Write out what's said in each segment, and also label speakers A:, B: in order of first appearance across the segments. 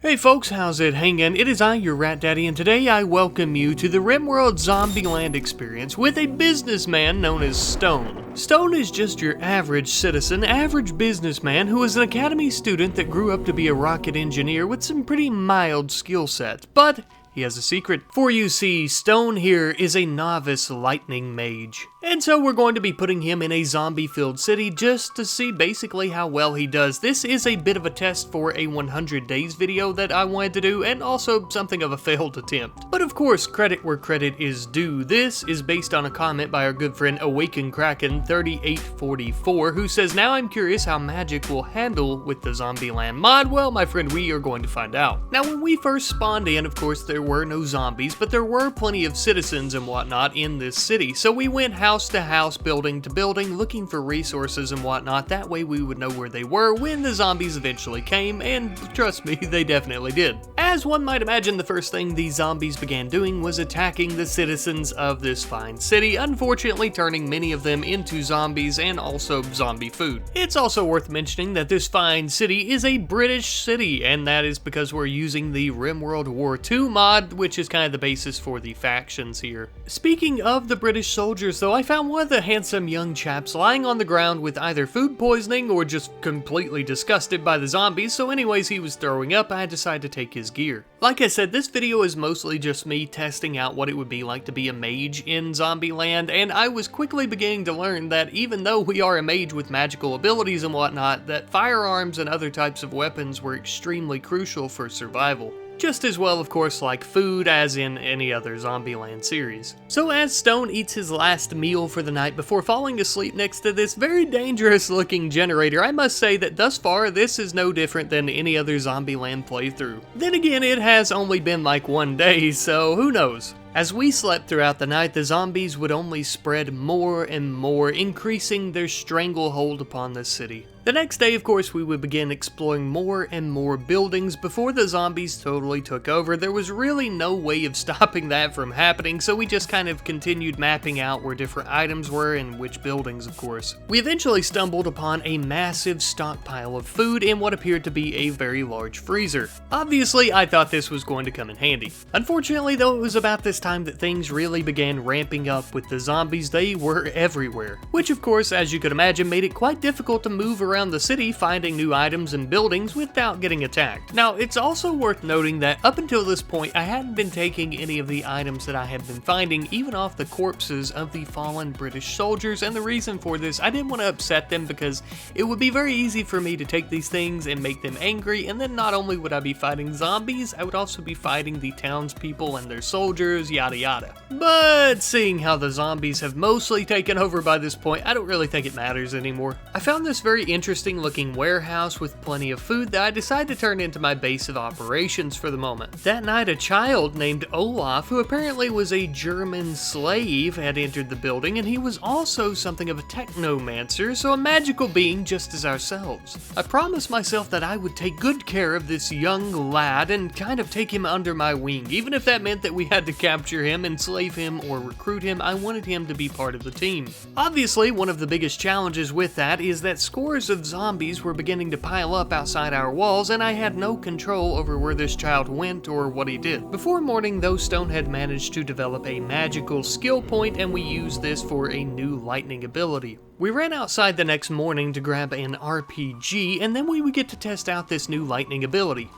A: Hey folks, how's it hangin'? It is I, your Rat Daddy, and today I welcome you to the RimWorld Zombieland experience with a businessman known as Stone. Stone is just your average citizen, average businessman who is an academy student that grew up to be a rocket engineer with some pretty mild skill sets, but he has a secret. For you see, Stone here is a novice lightning mage. And so we're going to be putting him in a zombie-filled city just to see basically how well he does. This is a bit of a test for a 100 days video that I wanted to do, and also something of a failed attempt. But of course, credit where credit is due. This is based on a comment by our good friend Awaken Kraken 3844, who says, "Now I'm curious how magic will handle with the Zombieland mod." Well, my friend, we are going to find out. Now, when we first spawned in, of course, there were no zombies, but there were plenty of citizens and whatnot in this city. So we went house to house, building to building, looking for resources and whatnot. That way we would know where they were when the zombies eventually came, and trust me, they definitely did. As one might imagine, the first thing these zombies began doing was attacking the citizens of this fine city, unfortunately turning many of them into zombies and also zombie food. It's also worth mentioning that this fine city is a British city, and that is because we're using the RimWorld War II mod, which is kind of the basis for the factions here. Speaking of the British soldiers though, I found one of the handsome young chaps lying on the ground with either food poisoning or just completely disgusted by the zombies, so anyways he was throwing up. I decided to take his gear. Like I said, this video is mostly just me testing out what it would be like to be a mage in Zombieland, and I was quickly beginning to learn that even though we are a mage with magical abilities and whatnot, that firearms and other types of weapons were extremely crucial for survival. Just as well, of course, like food as in any other Zombieland series. So as Stone eats his last meal for the night before falling asleep next to this very dangerous looking generator, I must say that thus far this is no different than any other Zombieland playthrough. Then again, it has only been like one day, so who knows? As we slept throughout the night, the zombies would only spread more and more, increasing their stranglehold upon the city. The next day, of course, we would begin exploring more and more buildings before the zombies totally took over. There was really no way of stopping that from happening, so we just kind of continued mapping out where different items were and which buildings, of course. We eventually stumbled upon a massive stockpile of food in what appeared to be a very large freezer. Obviously, I thought this was going to come in handy. Unfortunately, though, it was about this time that things really began ramping up with the zombies. They were everywhere, which of course, as you could imagine, made it quite difficult to move around the city finding new items and buildings without getting attacked. Now, it's also worth noting that up until this point, I hadn't been taking any of the items that I had been finding, even off the corpses of the fallen British soldiers, and the reason for this, I didn't want to upset them because it would be very easy for me to take these things and make them angry, and then not only would I be fighting zombies, I would also be fighting the townspeople and their soldiers, yada yada. But seeing how the zombies have mostly taken over by this point, I don't really think it matters anymore. I found this very interesting looking warehouse with plenty of food that I decided to turn into my base of operations for the moment. That night, a child named Olaf, who apparently was a German slave, had entered the building, and he was also something of a technomancer, so a magical being just as ourselves. I promised myself that I would take good care of this young lad and kind of take him under my wing, even if that meant that we had to capture him, enslave him, or recruit him. I wanted him to be part of the team. Obviously, one of the biggest challenges with that is that scores of zombies were beginning to pile up outside our walls, and I had no control over where this child went or what he did. Before morning, though, Stone had managed to develop a magical skill point, and we used this for a new lightning ability. We ran outside the next morning to grab an RPG, and then we would get to test out this new lightning ability.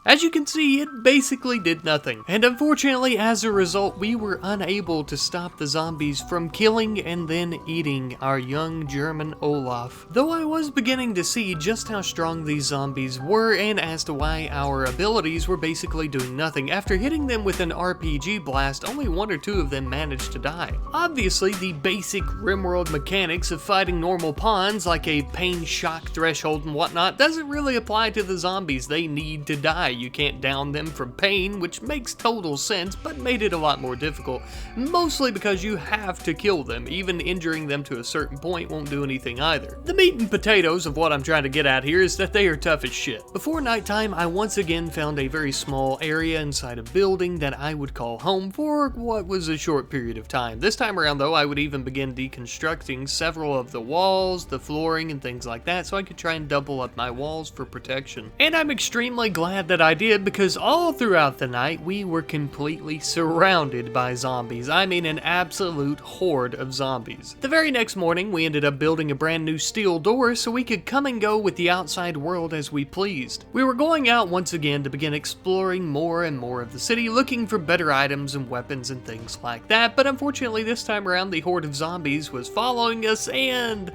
A: As you can see, it basically did nothing, and unfortunately, as a result, we were unable to stop the zombies from killing and then eating our young German Olaf. Though I was beginning to see just how strong these zombies were and as to why our abilities were basically doing nothing. After hitting them with an RPG blast, only one or two of them managed to die. Obviously, the basic RimWorld mechanics of fighting normal pawns, like a pain shock threshold and whatnot, doesn't really apply to the zombies. They need to die. You can't down them from pain, which makes total sense, but made it a lot more difficult. Mostly because you have to kill them. Even injuring them to a certain point won't do anything either. The meat and potatoes of what I'm trying to get at here is that they are tough as shit. Before nighttime, I once again found a very small area inside a building that I would call home for what was a short period of time. This time around though, I would even begin deconstructing several of the walls, the flooring, and things like that so I could try and double up my walls for protection. And I'm extremely glad that I did, because all throughout the night we were completely surrounded by zombies. I mean an absolute horde of zombies. The very next morning we ended up building a brand new steel door so we could come and go with the outside world as we pleased. We were going out once again to begin exploring more and more of the city, looking for better items and weapons and things like that, but unfortunately this time around the horde of zombies was following us and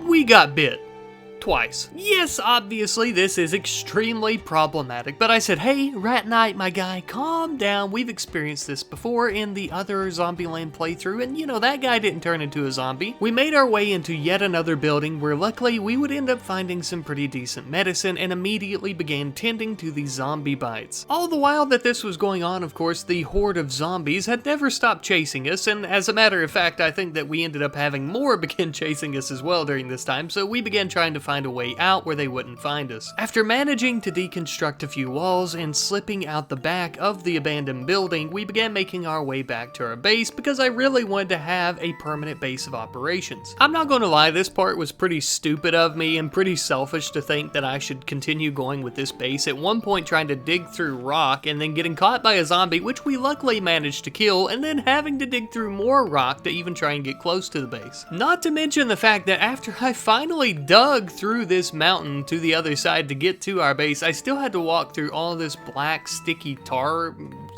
A: we got bit. Twice. Yes, obviously this is extremely problematic, but I said, hey, Rat Knight, my guy, calm down. We've experienced this before in the other Zombieland playthrough, and you know, that guy didn't turn into a zombie. We made our way into yet another building where luckily we would end up finding some pretty decent medicine and immediately began tending to the zombie bites. All the while that this was going on, of course, the horde of zombies had never stopped chasing us, and as a matter of fact, I think that we ended up having more begin chasing us as well during this time, so we began trying to find a way out where they wouldn't find us. After managing to deconstruct a few walls and slipping out the back of the abandoned building, we began making our way back to our base because I really wanted to have a permanent base of operations. I'm not going to lie, this part was pretty stupid of me and pretty selfish to think that I should continue going with this base, at one point trying to dig through rock and then getting caught by a zombie, which we luckily managed to kill, and then having to dig through more rock to even try and get close to the base. Not to mention the fact that after I finally dug through this mountain to the other side to get to our base, I still had to walk through all this black sticky tar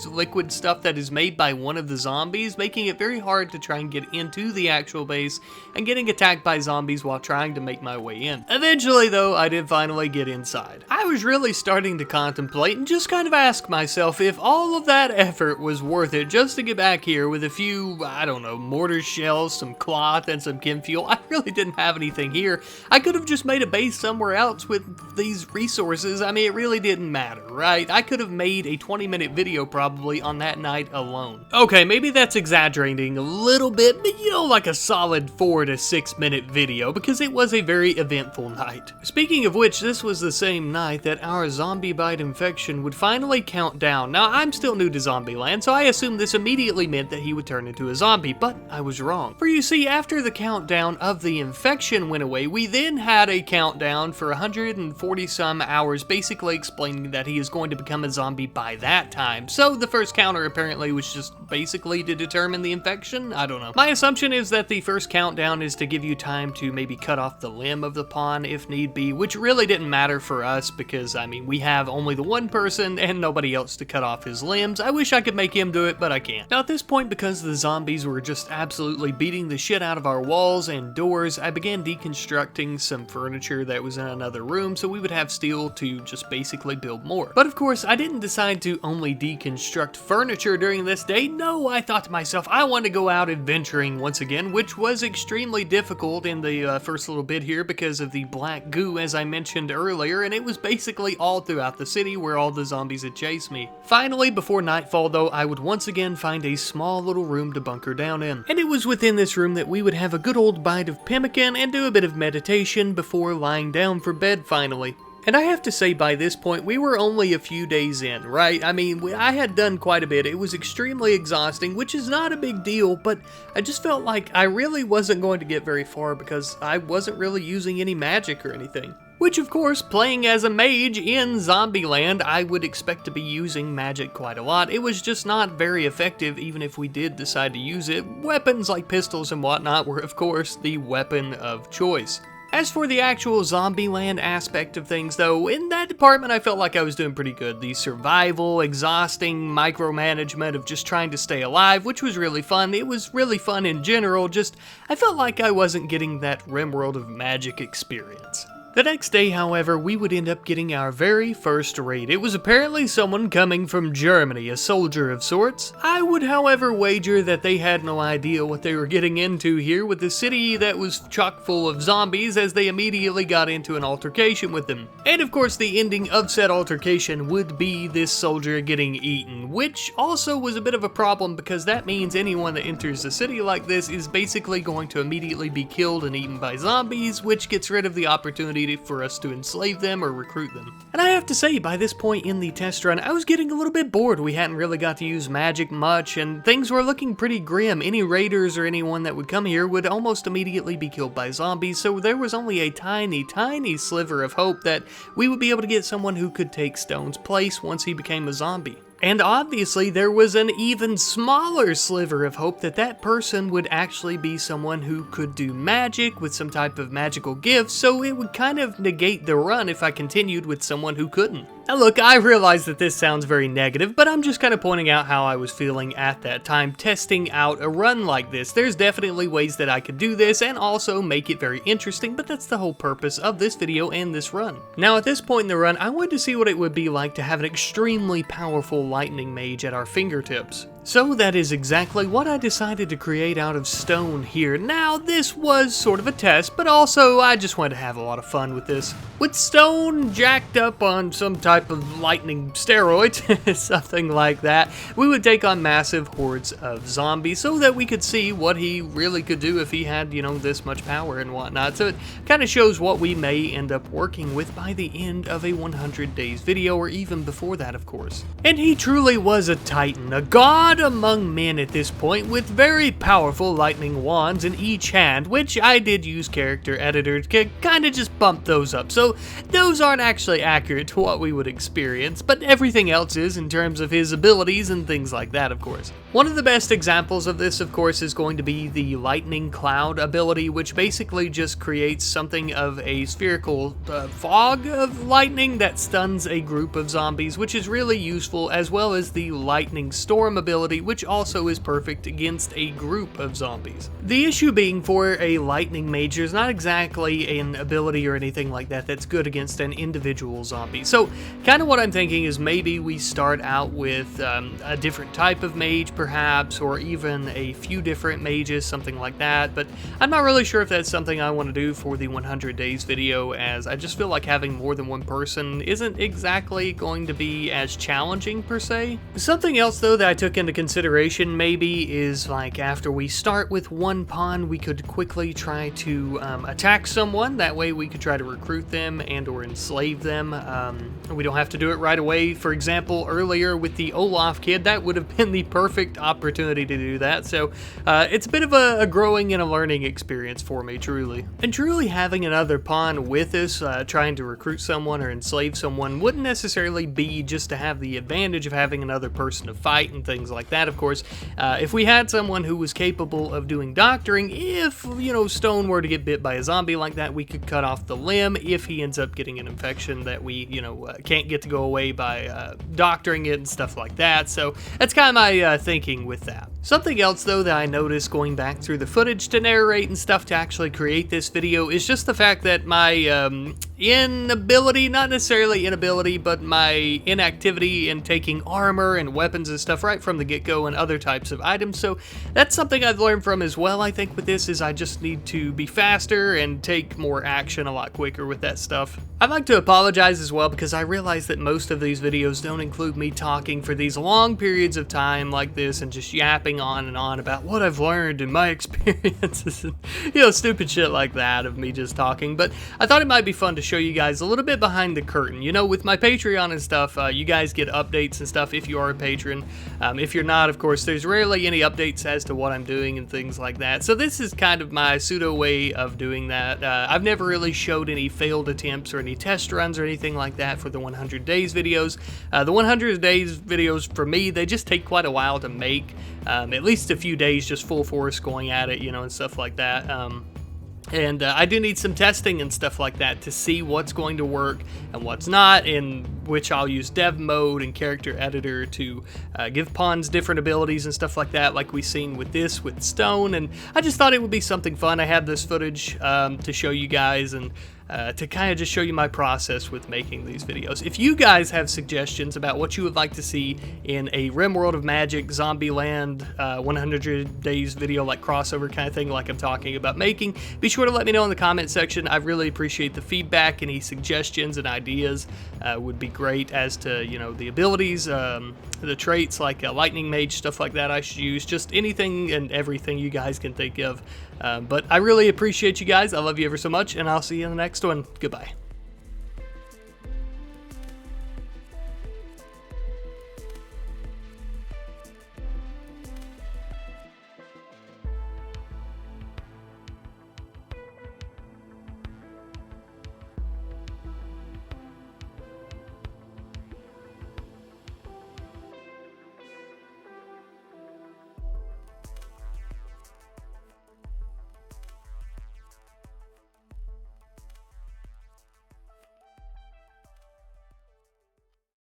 A: liquid stuff that is made by one of the zombies, making it very hard to try and get into the actual base and getting attacked by zombies while trying to make my way in. Eventually though, I did finally get inside. I was really starting to contemplate and just kind of ask myself if all of that effort was worth it just to get back here with a few, I don't know, mortar shells, some cloth, and some chem fuel. I really didn't have anything here. I could have just made a base somewhere else with these resources. I mean, it really didn't matter, right? I could have made a 20-minute video probably on that night alone. Okay, maybe that's exaggerating a little bit, but you know, like a solid 4 to 6 minute video, because it was a very eventful night. Speaking of which, this was the same night that our zombie bite infection would finally count down. Now, I'm still new to Zombieland, so I assumed this immediately meant that he would turn into a zombie, but I was wrong. For you see, after the countdown of the infection went away, we then had a countdown for 140 some hours, basically explaining that he is going to become a zombie by that time. So the first counter apparently was just basically to determine the infection? I don't know. My assumption is that the first countdown is to give you time to maybe cut off the limb of the pawn if need be, which really didn't matter for us because, I mean, we have only the one person and nobody else to cut off his limbs. I wish I could make him do it, but I can't. Now at this point, because the zombies were just absolutely beating the shit out of our walls and doors, I began deconstructing some furniture that was in another room so we would have steel to just basically build more. But of course, I didn't decide to only deconstruct furniture during this day. No, I thought to myself, I want to go out adventuring once again, which was extremely difficult in the first little bit here because of the black goo, as I mentioned earlier, and it was basically all throughout the city where all the zombies had chased me. Finally, before nightfall though, I would once again find a small little room to bunker down in. And it was within this room that we would have a good old bite of pemmican and do a bit of meditation before lying down for bed finally. And I have to say, by this point, we were only a few days in, right? I mean, I had done quite a bit. It was extremely exhausting, which is not a big deal, but I just felt like I really wasn't going to get very far because I wasn't really using any magic or anything. Which, of course, playing as a mage in Zombieland, I would expect to be using magic quite a lot. It was just not very effective, even if we did decide to use it. Weapons like pistols and whatnot were, of course, the weapon of choice. As for the actual Zombieland aspect of things though, in that department I felt like I was doing pretty good. The survival, exhausting micromanagement of just trying to stay alive, which was really fun. It was really fun in general, just I felt like I wasn't getting that RimWorld of Magic experience. The next day, however, we would end up getting our very first raid. It was apparently someone coming from Germany, a soldier of sorts. I would, however, wager that they had no idea what they were getting into here with a city that was chock full of zombies, as they immediately got into an altercation with them. And of course, the ending of said altercation would be this soldier getting eaten, which also was a bit of a problem because that means anyone that enters a city like this is basically going to immediately be killed and eaten by zombies, which gets rid of the opportunity for us to enslave them or recruit them. And I have to say, by this point in the test run, I was getting a little bit bored. We hadn't really got to use magic much, and things were looking pretty grim. Any raiders or anyone that would come here would almost immediately be killed by zombies, so there was only a tiny sliver of hope that we would be able to get someone who could take Stone's place once he became a zombie. And obviously, there was an even smaller sliver of hope that that person would actually be someone who could do magic with some type of magical gift, so it would kind of negate the run if I continued with someone who couldn't. Now look, I realize that this sounds very negative, but I'm just kind of pointing out how I was feeling at that time testing out a run like this. There's definitely ways that I could do this and also make it very interesting, but that's the whole purpose of this video and this run. Now at this point in the run, I wanted to see what it would be like to have an extremely powerful lightning mage at our fingertips. So that is exactly what I decided to create out of stone here. Now this was sort of a test, but also I just wanted to have a lot of fun with this. With stone jacked up on some type of lightning steroids, something like that, we would take on massive hordes of zombies so that we could see what he really could do if he had, you know, this much power and whatnot. So it kind of shows what we may end up working with by the end of a 100 days video, or even before that, of course. And he truly was a titan, a god among men at this point, with very powerful lightning wands in each hand, which I did use character editor to kind of just bump those up, so those aren't actually accurate to what we would experience, but everything else is in terms of his abilities and things like that, of course. One of the best examples of this, of course, is going to be the lightning cloud ability, which basically just creates something of a spherical fog of lightning that stuns a group of zombies, which is really useful, as well as the lightning storm ability, which also is perfect against a group of zombies. The issue being, for a lightning mage, there's not exactly an ability or anything like that that's good against an individual zombie. So kind of what I'm thinking is maybe we start out with a different type of mage perhaps, or even a few different mages, something like that, but I'm not really sure if that's something I want to do for the 100 days video, as I just feel like having more than one person isn't exactly going to be as challenging per se. Something else though that I took into consideration maybe is, like, after we start with one pawn, we could quickly try to attack someone. That way we could try to recruit them and or enslave them. We don't have to do it right away. For example, earlier with the Olaf kid, that would have been the perfect opportunity to do that. So it's a bit of a growing and a learning experience for me, truly. And truly having another pawn with us, trying to recruit someone or enslave someone, wouldn't necessarily be just to have the advantage of having another person to fight and things like that, of course. If we had someone who was capable of doing doctoring, if, you know, Stone were to get bit by a zombie like that, we could cut off the limb if he ends up getting an infection that we, you know, can't get to go away by doctoring it and stuff like that. So that's kind of my thinking with that. Something else though that I noticed going back through the footage to narrate and stuff to actually create this video is just the fact that my inability, not necessarily inability, but my inactivity in taking armor and weapons and stuff right from the get-go and other types of items. So that's something I've learned from as well, I think, with this, is I just need to be faster and take more action a lot quicker with that stuff. I'd like to apologize as well, because I realize that most of these videos don't include me talking for these long periods of time like this and just yapping on and on about what I've learned and my experiences and, you know, stupid shit like that of me just talking. But I thought it might be fun to show you guys a little bit behind the curtain. You know, with my Patreon and stuff, you guys get updates and stuff if you are a patron. If you're not, of course, there's rarely any updates as to what I'm doing and things like that. So this is kind of my pseudo way of doing that. I've never really showed any failed attempts or any test runs or anything like that for the 100 days videos. The 100 days videos, for me, they just take quite a while to make. At least a few days just full force going at it, you know, and stuff like that. And I do need some testing and stuff like that to see what's going to work and what's not, in which I'll use dev mode and character editor to give pawns different abilities and stuff like that, like we've seen with this, with Stone. And I just thought it would be something fun. I had this footage to show you guys, and to kind of just show you my process with making these videos. If you guys have suggestions about what you would like to see in a RimWorld of Magic Zombieland 100 days video, like crossover kind of thing like I'm talking about making, be sure to let me know in the comment section. I really appreciate the feedback. Any suggestions and ideas would be great as to, you know, the abilities, the traits like Lightning Mage, stuff like that I should use, just anything and everything you guys can think of. But I really appreciate you guys. I love you ever so much, and I'll see you in the next one. Goodbye.